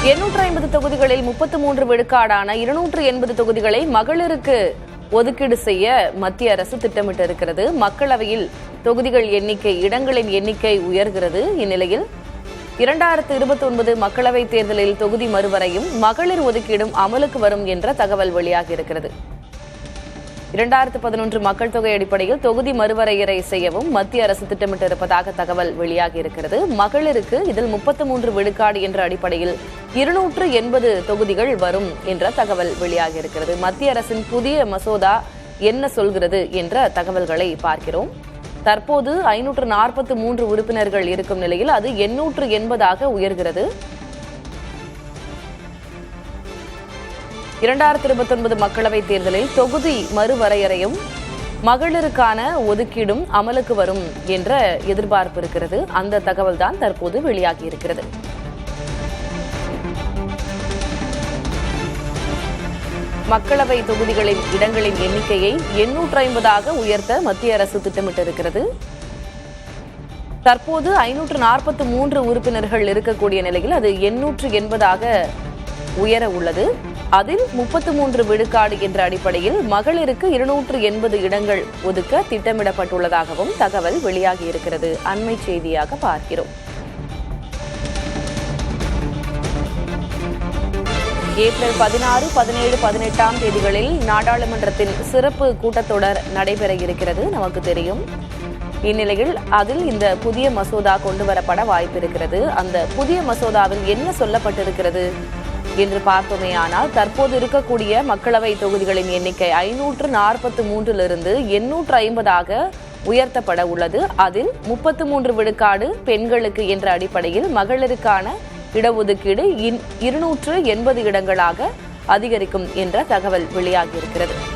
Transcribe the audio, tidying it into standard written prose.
850 தொகுதிகளில் 33 விழுக்காடான 280 தொகுதிகளை மகளிருக்கு ஒதுக்கீடு செய்ய மத்திய அரசு திட்டமிட்டிருக்கிறது. மக்களவையில் தொகுதிகள் எண்ணிக்கை, இடங்களின் எண்ணிக்கை உயர்கிறது. இந்நிலையில் 2029 மக்களவைத் தேர்தலில் தொகுதி மறுவரையும் மகளிர் ஒதுக்கீடும் அமலுக்கு வரும் என்ற தகவல் வெளியாகியிருக்கிறது. 2011 மக்கள் தொகை அடிப்படையில் தொகுதி மறுவரையறை செய்யவும் மத்திய அரசு திட்டமிட்டிருப்பதாக தகவல் வெளியாகியிருக்கிறது. மகளிருக்கு இதில் 33 விழுக்காடு என்ற அடிப்படையில் 280 தொகுதிகள் வரும் என்ற தகவல் வெளியாகியிருக்கிறது. மத்திய அரசின் புதிய மசோதா என்ன சொல்கிறது என்ற தகவல்களை பார்க்கிறோம். தற்போது 543 உறுப்பினர்கள் இருக்கும் நிலையில் அது 880 உயர்கிறது. 2029 மக்களவைத் தேர்தலில் தொகுதி மறுவரையறையும் மகளிருக்கான ஒதுக்கீடும் அமலுக்கு வரும் என்ற எதிர்பார்ப்பு இருக்கிறது. அந்த தகவல் தான் தற்போது வெளியாகியிருக்கிறது. மக்களவை தொகுதிகளின் இடங்களின் எண்ணிக்கையை 850 உயர்த்த மத்திய அரசு திட்டமிட்டிருக்கிறது. தற்போது 543 உறுப்பினர்கள் இருக்கக்கூடிய நிலையில் அது 880 உயர உள்ளது. அதில் 33 விழுக்காடு என்ற அடிப்படையில் மகளிருக்கு 280 இடங்கள் ஒதுக்க திட்டமிடப்பட்டுள்ளதாகவும் தகவல் வெளியாகியிருக்கிறது. அண்மை செய்தியாக பார்க்கிறோம். ஏப்ரல் 16, 17, 18 தேதிகளில் நாடாளுமன்றத்தின் சிறப்பு கூட்டத்தொடர் நடைபெற இருக்கிறது, நமக்கு தெரியும். இந்நிலையில் அதில் இந்த புதிய மசோதா கொண்டுவரப்பட வாய்ப்பிருக்கிறது. அந்த புதிய மசோதாவில் என்ன சொல்லப்பட்டிருக்கிறது என்று பார்த்தோமேயானால், தற்போது இருக்கக்கூடிய மக்களவை தொகுதிகளின் எண்ணிக்கை 543 850 உயர்த்தப்பட உள்ளது. அதில் 33 விழுக்காடு பெண்களுக்கு என்ற அடிப்படையில் மகளிருக்கான இடஒதுக்கீடு 280 இடங்களாக அதிகரிக்கும் என்ற தகவல் வெளியாகியிருக்கிறது.